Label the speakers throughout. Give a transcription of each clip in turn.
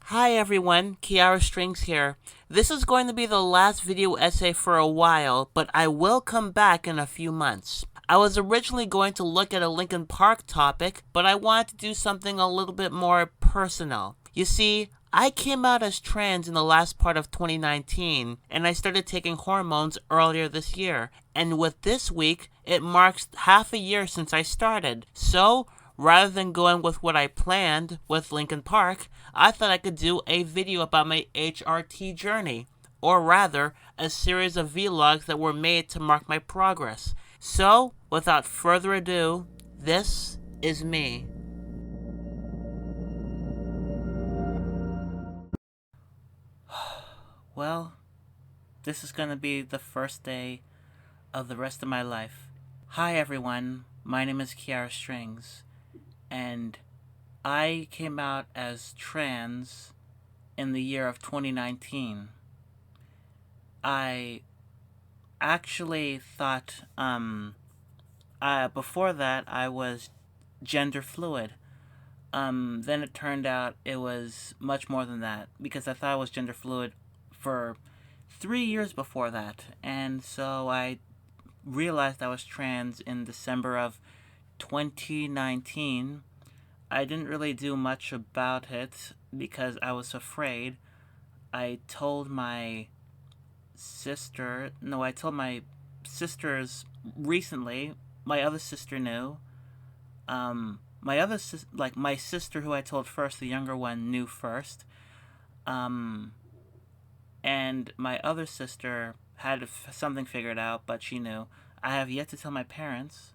Speaker 1: Hi everyone, Kiara Strings here. This is going to be the last video essay for a while, but I will come back in a few months. I was originally going to look at a Linkin Park topic, but I wanted to do something a little bit more personal. You see, I came out as trans in the last part of 2019, and I started taking hormones earlier this year. And with this week, it marks half a year since I started. So, rather than going with what I planned with Linkin Park, I thought I could do a video about my HRT journey, or rather, a series of vlogs that were made to mark my progress. So, without further ado, this is me. Well, this is gonna be the first day of the rest of my life. Hi everyone, my name is Kiara Strings, and I came out as trans in the year of 2019. I actually thought, before that I was gender fluid. Then it turned out it was much more than that, because I thought I was gender fluid for 3 years before that. And so I realized I was trans in December of 2019. I didn't really do much about it because I was afraid. I told my I told my sisters recently. My other sister knew. My sister who I told first, the younger one, knew first. Um, and my other sister had something figured out, but she knew. I have yet to tell my parents,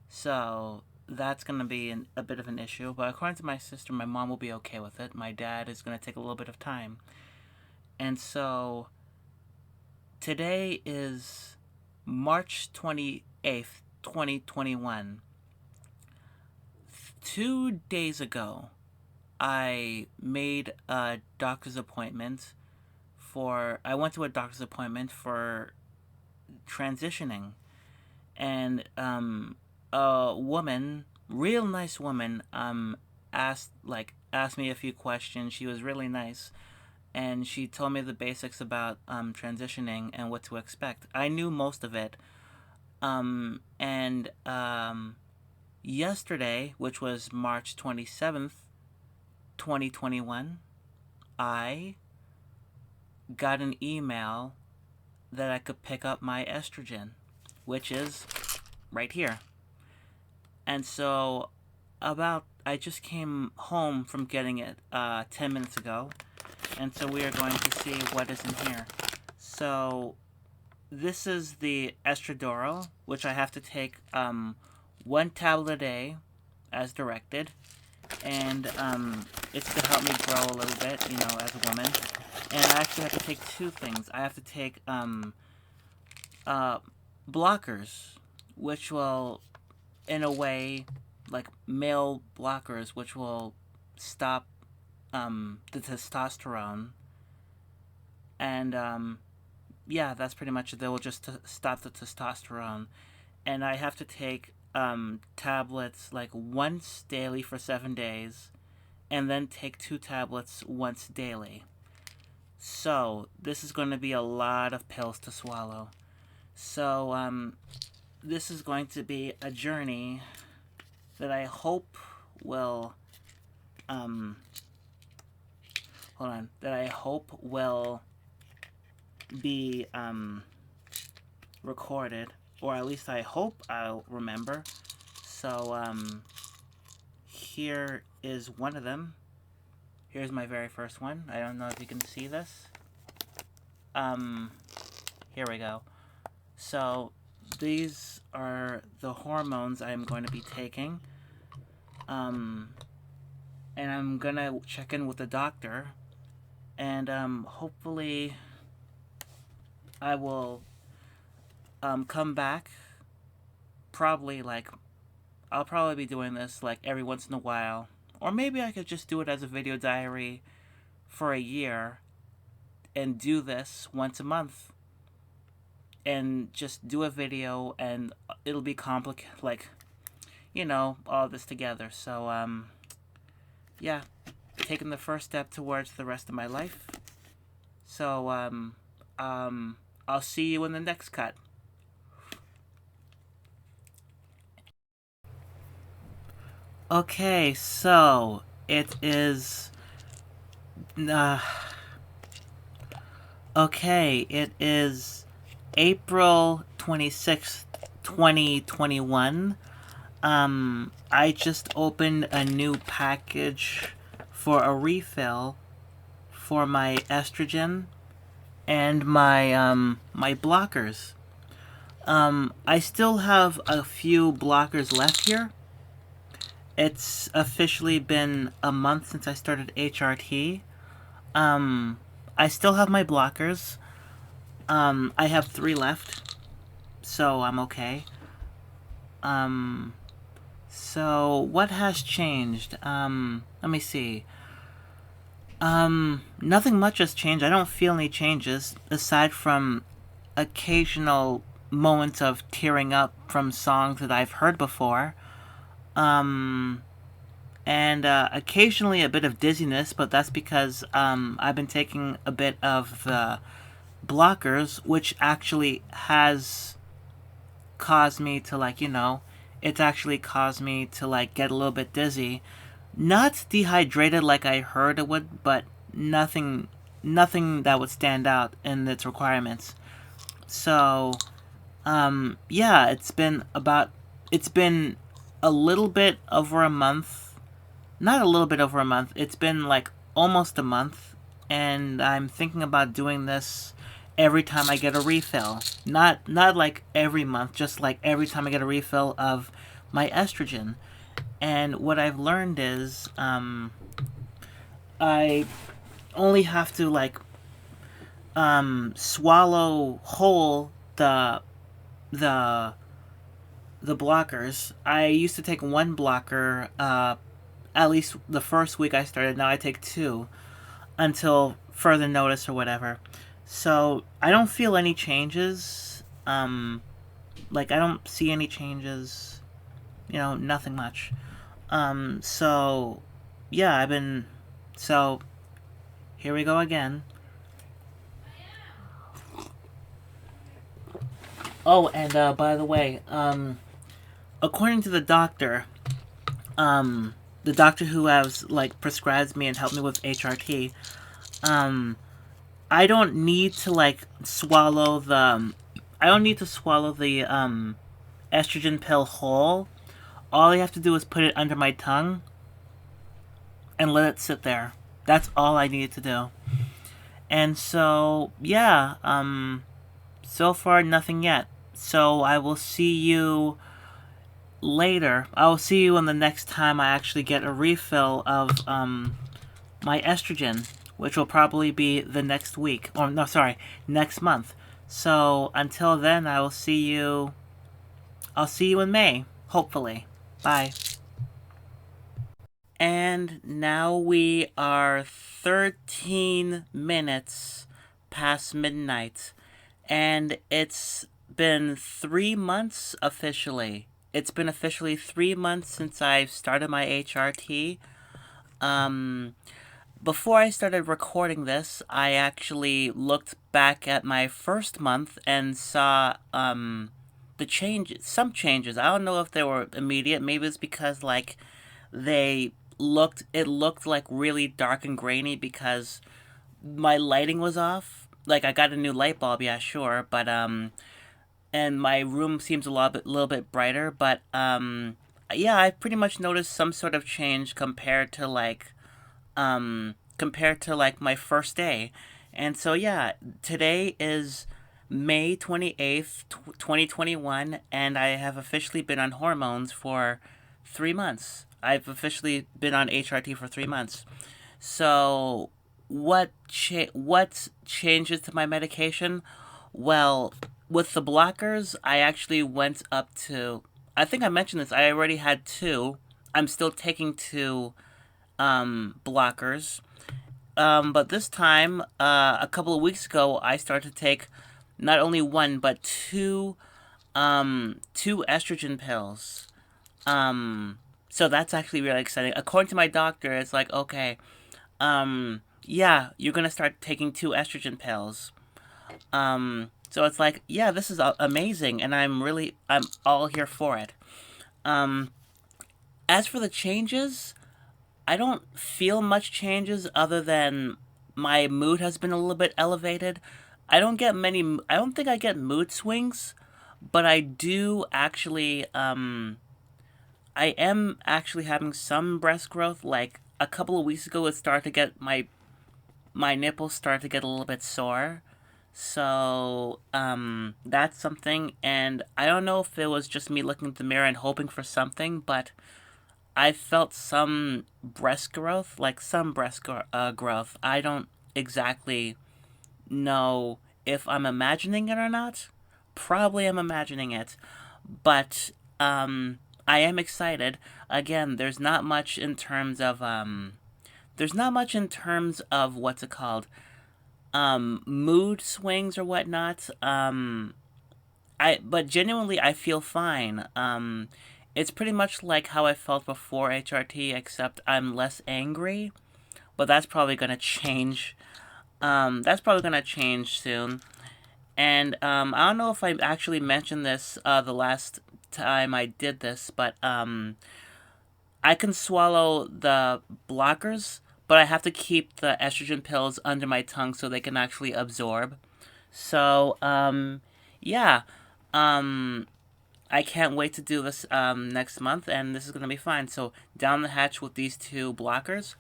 Speaker 1: so that's going to be a bit of an issue. But according to my sister, my mom will be okay with it. My dad is going to take a little bit of time. And so today is March 28th, 2021. 2 days ago, I made a doctor's appointment I went to a doctor's appointment for transitioning. And a woman, real nice woman, asked me a few questions. She was really nice, and she told me the basics about transitioning and what to expect. I knew most of it. And yesterday, which was March 27th, 2021, I got an email that I could pick up my estrogen, which is right here. And so, I just came home from getting it 10 minutes ago, and so we are going to see what is in here. So, this is the estradiol, which I have to take 1 tablet a day as directed, and it's to help me grow a little bit, as a woman. And I actually have to take two things. I have to take blockers, which will, in a way, like male blockers, which will stop the testosterone. And yeah, that's pretty much it. They will just stop the testosterone. And I have to take tablets like once daily for 7 days, and then take 2 tablets once daily. So, this is going to be a lot of pills to swallow. So, this is going to be a journey that I hope will, that I hope will be, recorded, or at least I hope I'll remember. So, here is one of them. Here's my very first one. I don't know if you can see this. Here we go. So, these are the hormones I'm going to be taking. And I'm gonna check in with the doctor. And, hopefully, I will, come back. I'll probably be doing this, like, every once in a while. Or maybe I could just do it as a video diary for a year and do this once a month. And just do a video, and it'll be complicated, like, all this together. So, yeah. taken the first step towards the rest of my life. So, I'll see you in the next cut. Okay, so it is. Okay, it is April 26th, 2021. I just opened a new package for a refill for my estrogen and my blockers. I still have a few blockers left here. It's officially been a month since I started HRT. I still have my blockers. I have 3 left, so I'm okay. So what has changed? Let me see. Nothing much has changed. I don't feel any changes aside from occasional moments of tearing up from songs that I've heard before. And occasionally a bit of dizziness, but that's because I've been taking a bit of the blockers, which actually has caused me to, like, it's actually caused me to, like, get a little bit dizzy. Not dehydrated like I heard it would, but nothing that would stand out in its requirements. So, yeah, it's been a little bit over a month. Not a little bit over a month. It's been like almost a month, and I'm thinking about doing this every time I get a refill. Not like every month, just like every time I get a refill of my estrogen. And what I've learned is I only have to, like, swallow whole the blockers. I used to take 1 blocker at least the first week I started. Now I take 2 until further notice or whatever. So I don't feel any changes. Like, I don't see any changes. Nothing much. So yeah, so here we go again. Oh, and by the way, according to the doctor who has, like, prescribed me and helped me with HRT, I don't need to, like, swallow the estrogen pill whole. All I have to do is put it under my tongue and let it sit there. That's all I needed to do. And so, yeah, so far nothing yet. So I will see you later. I will see you in the next time I actually get a refill of my estrogen, which will probably be the next week. Or, no, sorry, next month. So until then, I'll see you in May, hopefully. Bye. And now we are 13 minutes past midnight. And it's been 3 months officially. It's been officially 3 months since I've started my HRT. Before I started recording this, I actually looked back at my first month and saw some changes. I don't know if they were immediate. Maybe it's because, like, it looked like really dark and grainy because my lighting was off. Like, I got a new light bulb, yeah, sure, but and my room seems a little bit brighter, but yeah, I pretty much noticed some sort of change compared to like my first day. And so yeah, today is May 28th, 2021, and I have officially been on hormones for 3 months. I've officially been on HRT for 3 months. So what changes to my medication? Well, with the blockers, I actually went up to, I think I mentioned this, I already had 2. I'm still taking 2 blockers. But this time, a couple of weeks ago, I started to take not only 1, but 2 estrogen pills. So that's actually really exciting. According to my doctor, it's like, okay, yeah, you're gonna start taking 2 estrogen pills. So it's like, yeah, this is amazing, and I'm all here for it. Um, as for the changes, I don't feel much changes other than my mood has been a little bit elevated. I don't think I get mood swings, but I am actually having some breast growth. Like a couple of weeks ago, it started to get my nipples started to get a little bit sore. So, that's something, and I don't know if it was just me looking at the mirror and hoping for something, but I felt some breast growth, like some growth. I don't exactly know if I'm imagining it or not. Probably I'm imagining it, but I am excited. Again, there's not much in terms of what's it called, mood swings or whatnot. But genuinely, I feel fine. It's pretty much like how I felt before HRT, except I'm less angry. But that's probably gonna change. That's probably gonna change soon. And I don't know if I actually mentioned this the last time I did this, but I can swallow the blockers, but I have to keep the estrogen pills under my tongue so they can actually absorb. So, yeah. Um, I can't wait to do this next month, and this is going to be fine. So, down the hatch with these 2 blockers.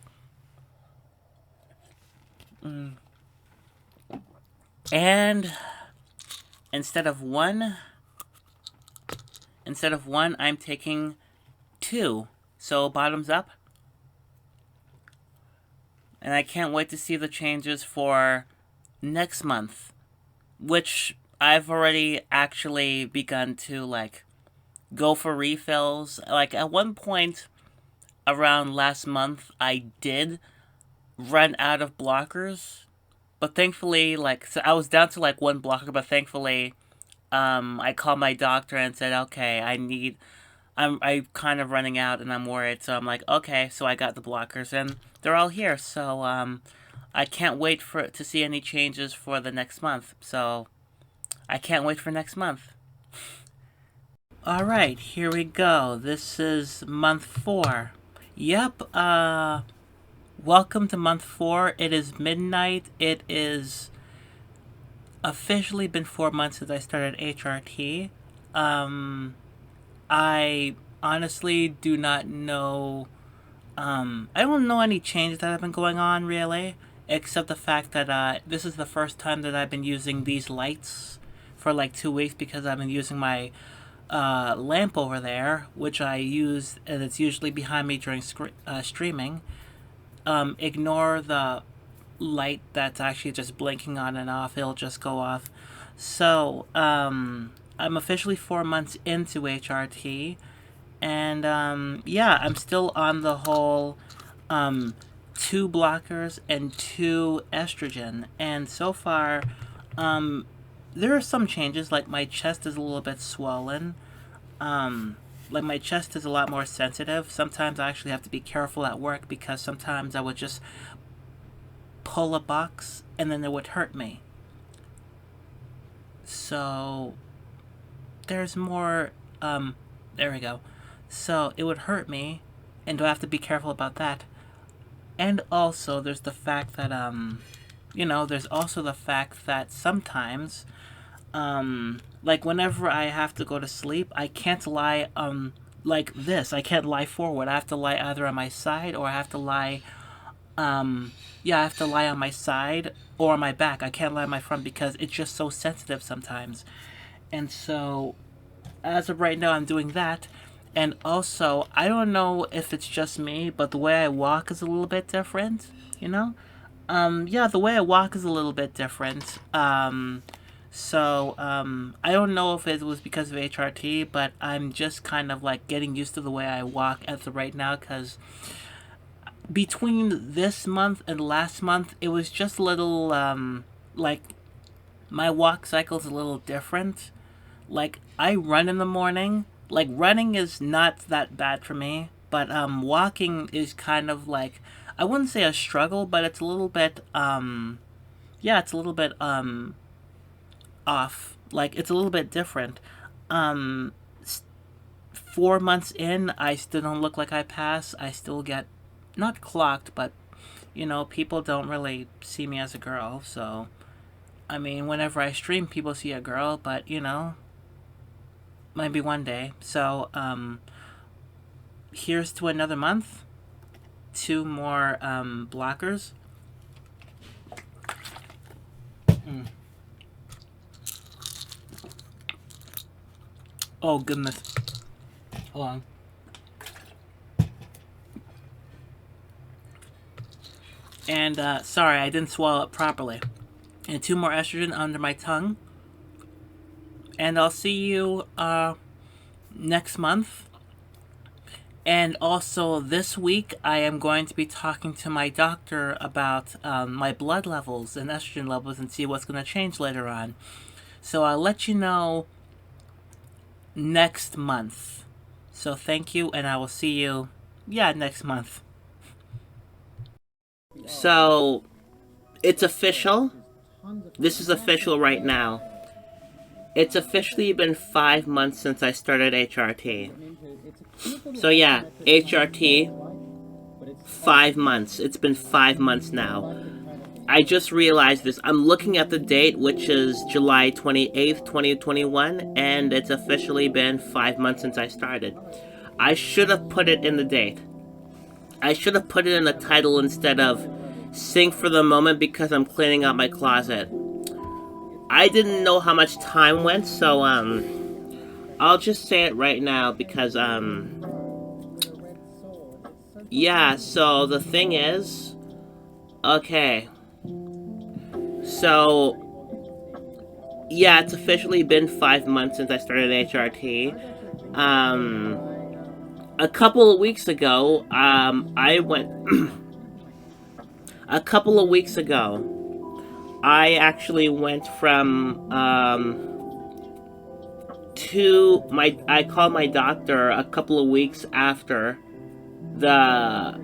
Speaker 1: And instead of one, I'm taking 2. So, bottoms up. And I can't wait to see the changes for next month, which I've already actually begun to like go for refills. Like at one point around last month, I did run out of blockers, but thankfully, like, so I was down to like 1 blocker, but thankfully, I called my doctor and said, okay, I'm kind of running out and I'm worried. So I'm like, okay, so I got the blockers and they're all here. So I can't wait to see any changes for the next month. So I can't wait for next month. All right, here we go. This is month 4. Yep. Welcome to month 4. It is midnight. It is officially been 4 months since I started HRT. I honestly do not know. I don't know any changes that have been going on really, except the fact that this is the first time that I've been using these lights for like 2 weeks because I've been using my lamp over there, which I use, and it's usually behind me during streaming. Ignore the light that's actually just blinking on and off, it'll just go off. So, I'm officially 4 months into HRT, and yeah, I'm still on the whole 2 blockers and 2 estrogen, and so far, there are some changes, like my chest is a little bit swollen. Like my chest is a lot more sensitive. Sometimes I actually have to be careful at work because sometimes I would just pull a box and then it would hurt me. So there's more. There we go. So it would hurt me, and do I have to be careful about that? And also, there's the fact that there's also the fact that sometimes, like whenever I have to go to sleep, I can't lie like this. I can't lie forward. I have to lie either on my side or I have to lie yeah, I have to lie on my side or on my back. I can't lie on my front because it's just so sensitive sometimes. And so as of right now I'm doing that. And also, I don't know if it's just me, but the way I walk is a little bit different, you know? Yeah, the way I walk is a little bit different. I don't know if it was because of HRT, but I'm just kind of like getting used to the way I walk as of right now, because between this month and last month, it was just a little, like, my walk cycle is a little different. Like, I run in the morning. Like, running is not that bad for me. but walking is kind of like, I wouldn't say a struggle, but it's a little bit yeah, it's a little bit off. Like, it's a little bit different. Um 4 months in, I still don't look like I pass. I still get not clocked, but people don't really see me as a girl. So, I mean, whenever I stream, people see a girl, but maybe one day. So, here's to another month. 2 more blockers. Oh goodness. Hold on. And sorry, I didn't swallow it properly. And 2 more estrogen under my tongue. And I'll see you next month. And also this week, I am going to be talking to my doctor about my blood levels and estrogen levels and see what's going to change later on. So I'll let you know next month. So thank you, and I will see you, next month. So, it's official. This is official right now. It's officially been 5 months since I started HRT. So yeah, HRT, 5 months. It's been 5 months now. I just realized this. I'm looking at the date, which is July 28th, 2021, and it's officially been 5 months since I started. I should have put it in the date. I should have put it in the title instead of Sing for the Moment because I'm cleaning out my closet. I didn't know how much time went, so I'll just say it right now because yeah, so the thing is, okay. So yeah, it's officially been 5 months since I started HRT. A couple of weeks ago, I went a couple of weeks ago, I actually went from I called my doctor a couple of weeks after the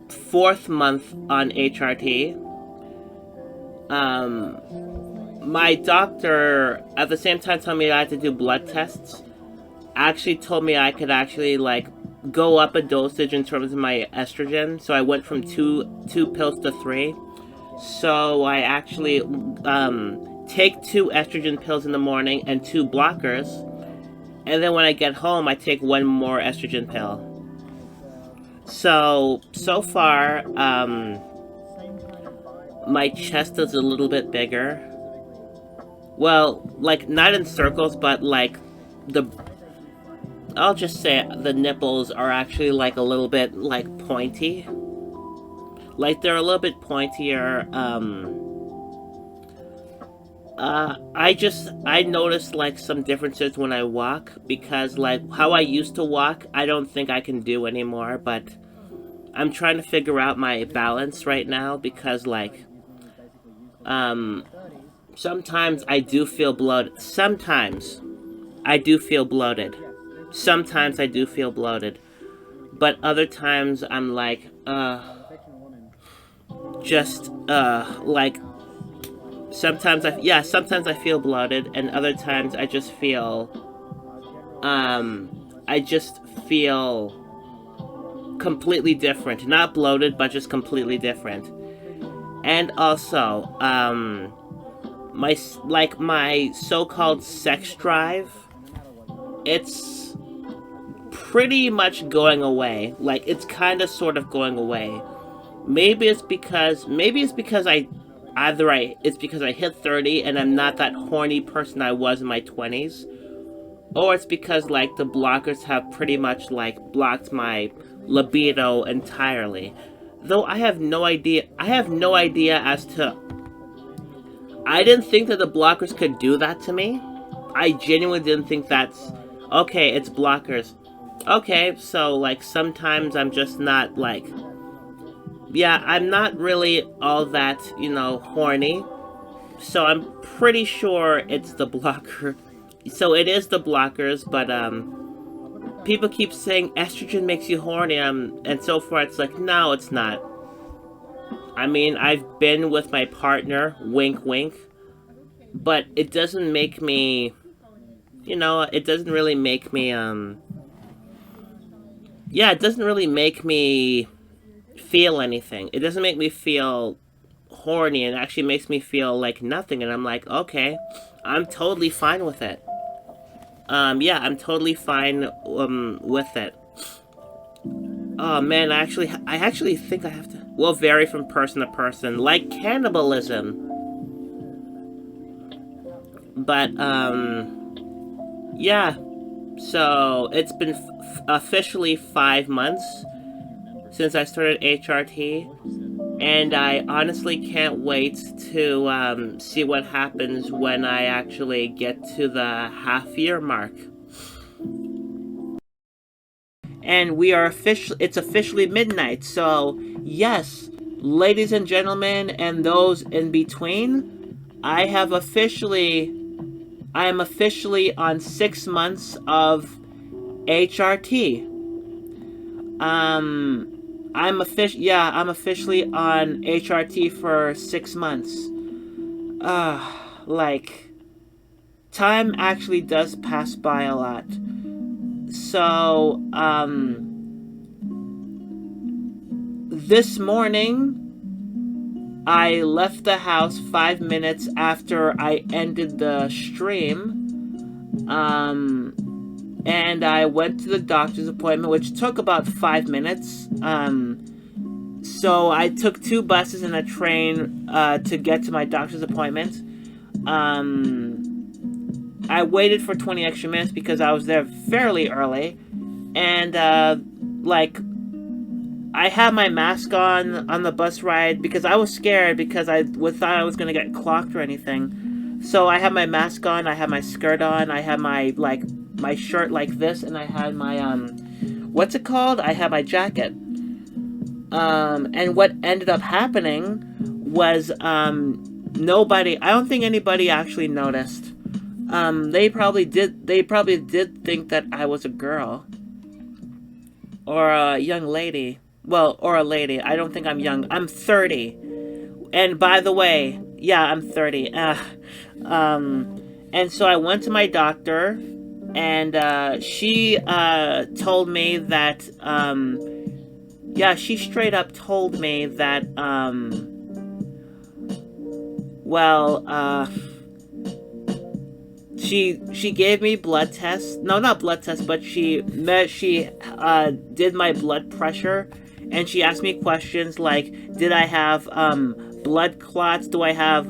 Speaker 1: 4th month on HRT. My doctor at the same time told me I had to do blood tests. Actually told me I could actually go up a dosage in terms of my estrogen. So I went from two pills to 3. So I actually take 2 estrogen pills in the morning and 2 blockers, and then when I get home I take 1 more estrogen pill. So far my chest is a little bit bigger. Well, not in circles, but I'll just say the nipples are actually a little bit pointy. They're a little bit pointier. I noticed some differences when I walk because how I used to walk, I don't think I can do anymore, but I'm trying to figure out my balance right now because sometimes I do feel bloated. Sometimes I do feel bloated. Sometimes I do feel bloated. But other times I'm sometimes sometimes I feel bloated, and other times I just feel completely different. Not bloated, but just completely different. And also, my so-called sex drive, it's pretty much going away. It's kind of sort of going away. Maybe it's because it's because I hit 30 and I'm not that horny person I was in my 20s, or it's because the blockers have pretty much blocked my libido entirely. Though I have no idea as to. I didn't think that the blockers could do that to me. I genuinely didn't think that's okay. It's blockers. Okay, so sometimes I'm just not I'm not really all that, horny. So I'm pretty sure it's the blocker. So it is the blockers, but People keep saying estrogen makes you horny, and so forth. It's like, no, it's not. I mean, I've been with my partner, wink, wink, but it doesn't make me, it doesn't really make me, yeah, it doesn't really make me feel anything. It doesn't make me feel horny. It actually makes me feel like nothing, and I'm like, okay, I'm totally fine with it. Yeah, I'm totally fine with it. Oh man, I actually think I have to. Will vary from person to person, like cannibalism. But yeah. So it's been officially 5 months since I started HRT, and I honestly can't wait to see what happens when I actually get to the half-year mark. And it's officially midnight, so yes, ladies and gentlemen, and those in between, I am officially on 6 months of HRT. I'm officially on HRT for 6 months. Like, time actually does pass by a lot. So, this morning, I left the house 5 minutes after I ended the stream. And I went to the doctor's appointment, which took about 5 minutes. So I took 2 buses and a train to get to my doctor's appointment. I waited for 20 extra minutes because I was there fairly early. And, I had my mask on the bus ride because I was scared because I thought I was going to get clocked or anything. So I had my mask on, I had my skirt on, I had my shirt like this, and I had my, what's it called? I had my jacket. And what ended up happening was, I don't think anybody actually noticed. They probably did think that I was a girl. Or a young lady. Well, or a lady. I don't think I'm young. I'm 30. And by the way, yeah, I'm 30. And so I went to my doctor, and she told me that, she straight up told me that, she gave me blood tests. No, not blood tests, but she did my blood pressure, and she asked me questions like, did I have blood clots? Do I have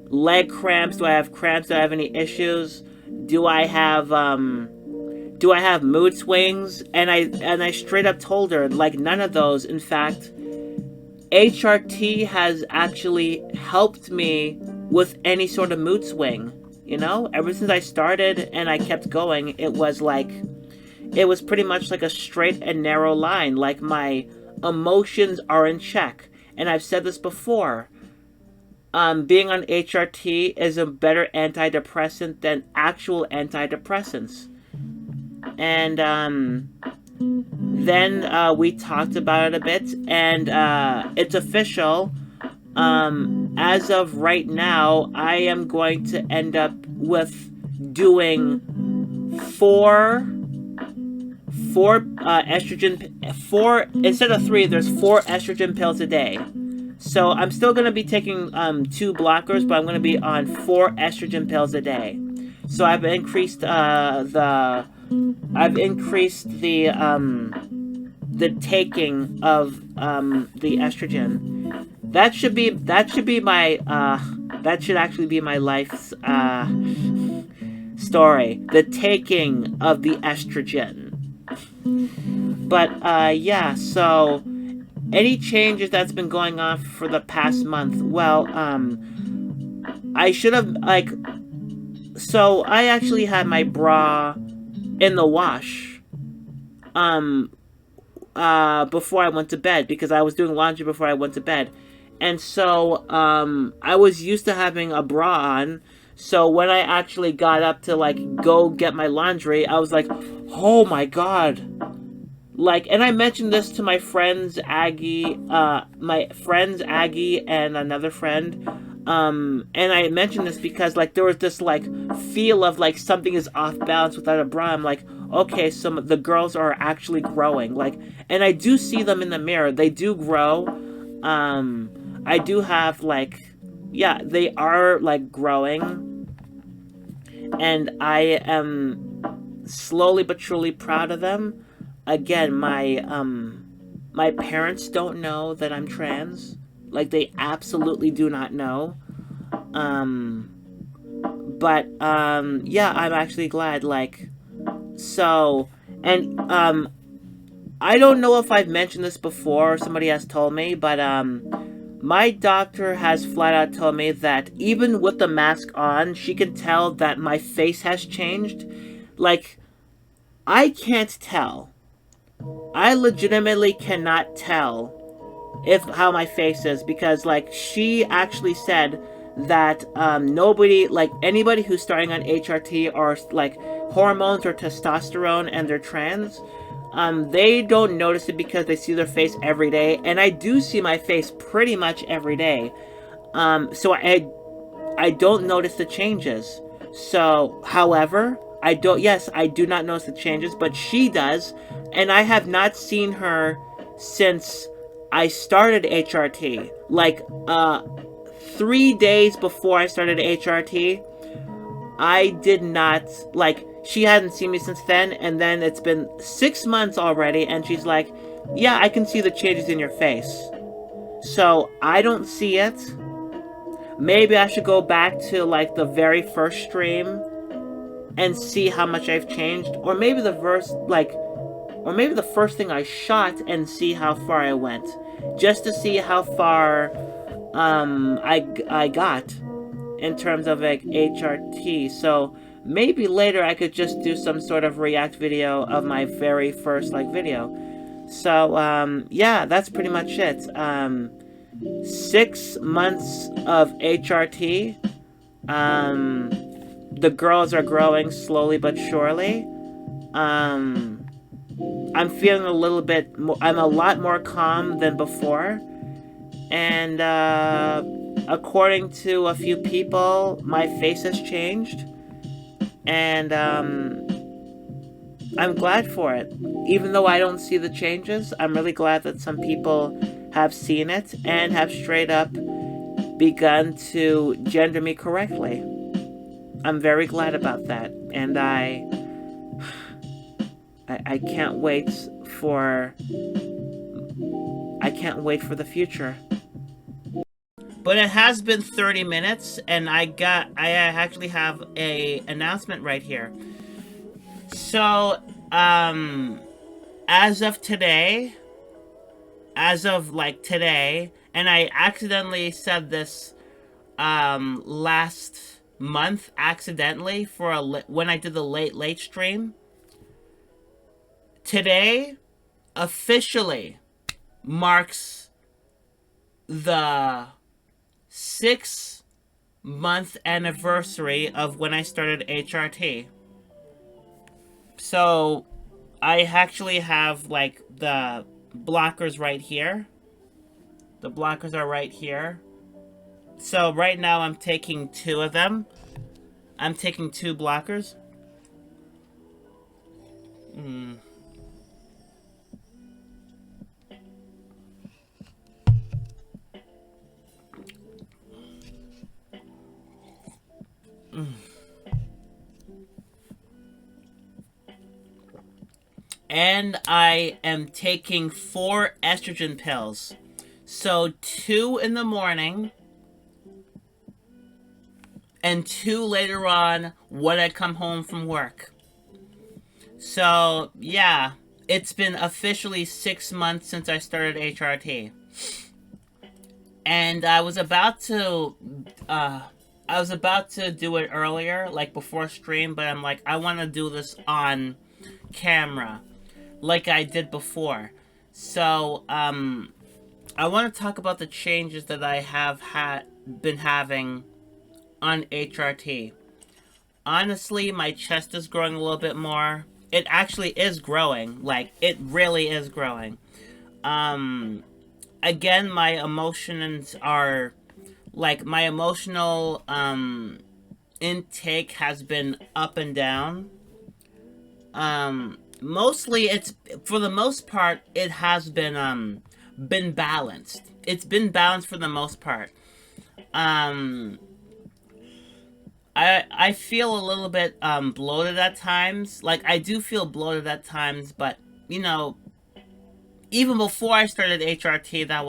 Speaker 1: leg cramps? Do I have cramps? Do I have any issues? Do I have mood swings? And I straight up told her, like, none of those. In fact, HRT has actually helped me with any sort of mood swing. Ever since I started and I kept going, it was pretty much like a straight and narrow line. Like, my emotions are in check. And I've said this before. Being on HRT is a better antidepressant than actual antidepressants. And then we talked about it a bit, and it's official. As of right now, I am going to end up with doing four instead of 3. There's 4 estrogen pills a day. So I'm still going to be taking 2 blockers, but I'm going to be on 4 estrogen pills a day. So I've increased the taking of the estrogen. That should actually be my life's story. The taking of the estrogen. But yeah, so any changes that's been going on for the past month? Well, I should have so I actually had my bra in the wash before I went to bed, because I was doing laundry before I went to bed. And so I was used to having a bra on, So when I actually got up to like go get my laundry, I was like, oh my god. Like, and I mentioned this to my friends Aggie and another friend. And I mentioned this because like there was this like feel of like something is off balance without a bra. I'm like, okay, so the girls are actually growing. Like, and I do see them in the mirror. They do grow. I do have like, yeah, they are like growing, and I am slowly but truly proud of them. Again, my parents don't know that I'm trans. Like they absolutely do not know. Um but yeah, I'm actually glad like so and I don't know if I've mentioned this before or somebody has told me, but my doctor has flat out told me that even with the mask on, she can tell that my face has changed. Like, I can't tell. I legitimately cannot tell if how my face is because like she actually said that nobody like anybody who's starting on HRT or like hormones or testosterone and they're trans, they don't notice it because they see their face every day, and I do see my face pretty much every day. So I don't notice the changes. So, however, I do not notice the changes, but she does, and I have not seen her since I started HRT. Like, 3 days before I started HRT, I did not, like, she hadn't seen me since then, and then it's been 6 months already, and she's like, yeah, I can see the changes in your face. So, I don't see it. Maybe I should go back to like the very first stream and see how much I've changed, or maybe or maybe the first thing I shot and see how far I went, just to see how far I got in terms of like HRT. So maybe later I could just do some sort of react video of my very first like video. So yeah, that's pretty much it. 6 months of HRT. Um, the girls are growing slowly but surely. Um, I'm feeling a little bit more, I'm a lot more calm than before. And according to a few people, my face has changed. And I'm glad for it. Even though I don't see the changes, I'm really glad that some people have seen it and have straight up begun to gender me correctly. I'm very glad about that, and I can't wait for the future. But it has been 30 minutes, and I actually have a announcement right here. So, as of today, and I accidentally said this last month accidentally for when I did the late stream. Today officially marks the 6-month anniversary of when I started HRT. So I actually have like the blockers right here. The blockers are right here. So right now I'm taking 2 of them. I'm taking 2 blockers. And I am taking 4 estrogen pills. So 2 in the morning and 2 later on when I come home from work. So yeah, it's been officially 6 months since I started HRT. And I was about to do it earlier, like before stream, but I'm like, I want to do this on camera like I did before. So I want to talk about the changes that I have been having on HRT. Honestly, my chest is growing a little bit more. It actually is growing. Like, it really is growing. Again, my emotions are, like, my emotional, intake has been up and down. Mostly for the most part, it has been balanced. It's been balanced for the most part. Um, I feel a little bit bloated at times. Like, I do feel bloated at times, but you know, even before I started HRT, that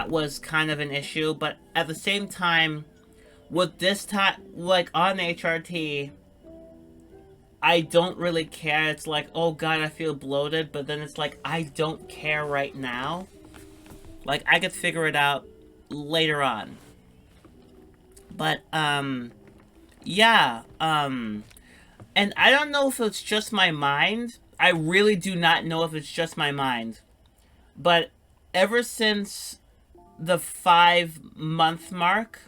Speaker 1: was kind of an issue. But at the same time, with this time, like on HRT, I don't really care. It's like, oh god, I feel bloated, but then it's like, I don't care right now. Like, I could figure it out later on. But, yeah, and I don't know if it's just my mind. I really do not know if it's just my mind. But ever since the 5-month mark,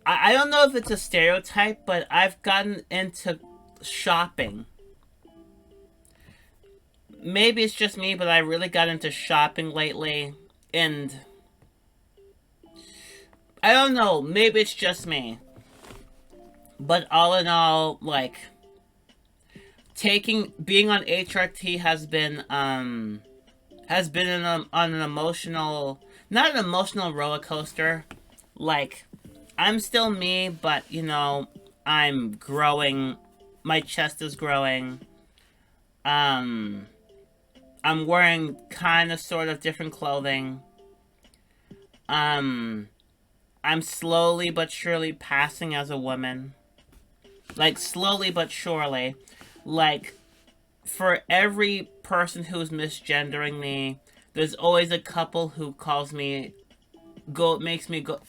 Speaker 1: I don't know if it's a stereotype, but I've gotten into shopping. Maybe it's just me, but I really got into shopping lately. And I don't know, maybe it's just me. But all in all, like, being on HRT has been on an emotional, not an emotional roller coaster. Like, I'm still me, but you know, I'm growing. My chest is growing. I'm wearing kind of sort of different clothing. I'm slowly but surely passing as a woman. Like, slowly but surely. Like, for every person who's misgendering me, there's always a couple who calls me, makes me go,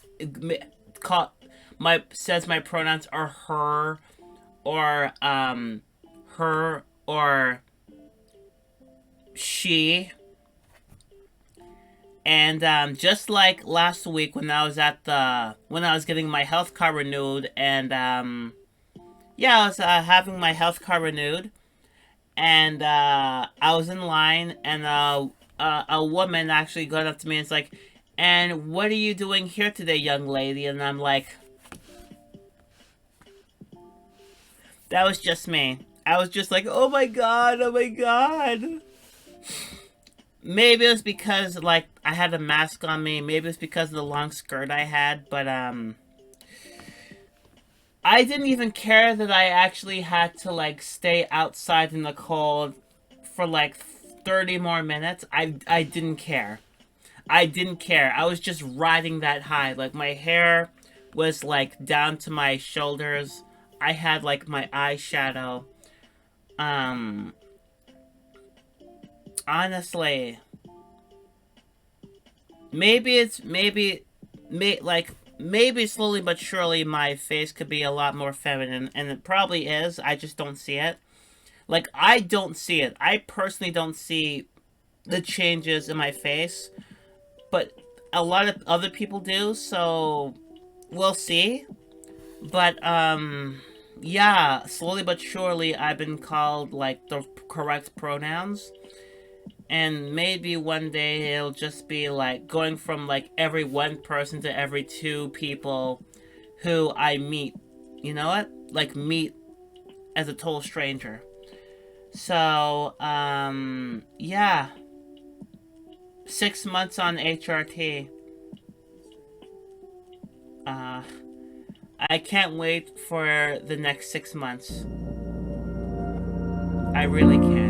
Speaker 1: says my pronouns are her, or, her, or she. And, just like last week when I was getting my health card renewed, and, yeah, I was, having my health card renewed, and I was in line, and a woman actually got up to me and it's like, "And what are you doing here today, young lady?" And I'm like, that was just me. I was just like, oh my god, oh my god. Maybe it was because, like, I had a mask on me. Maybe it's because of the long skirt I had, but I didn't even care that I actually had to, like, stay outside in the cold for, like, 30 more minutes. I didn't care. I didn't care. I was just riding that high. Like, my hair was, like, down to my shoulders. I had, like, my eyeshadow. Honestly, maybe slowly but surely my face could be a lot more feminine, and it probably is. I just don't see it. Like, I don't see it. I personally don't see the changes in my face, but a lot of other people do, so we'll see. But, yeah, slowly but surely I've been called, like, the correct pronouns. And maybe one day it'll just be like going from like every one person to every two people who I meet. You know what? Like, meet as a total stranger. So, yeah. 6 months on HRT. I can't wait for the next 6 months. I really can't.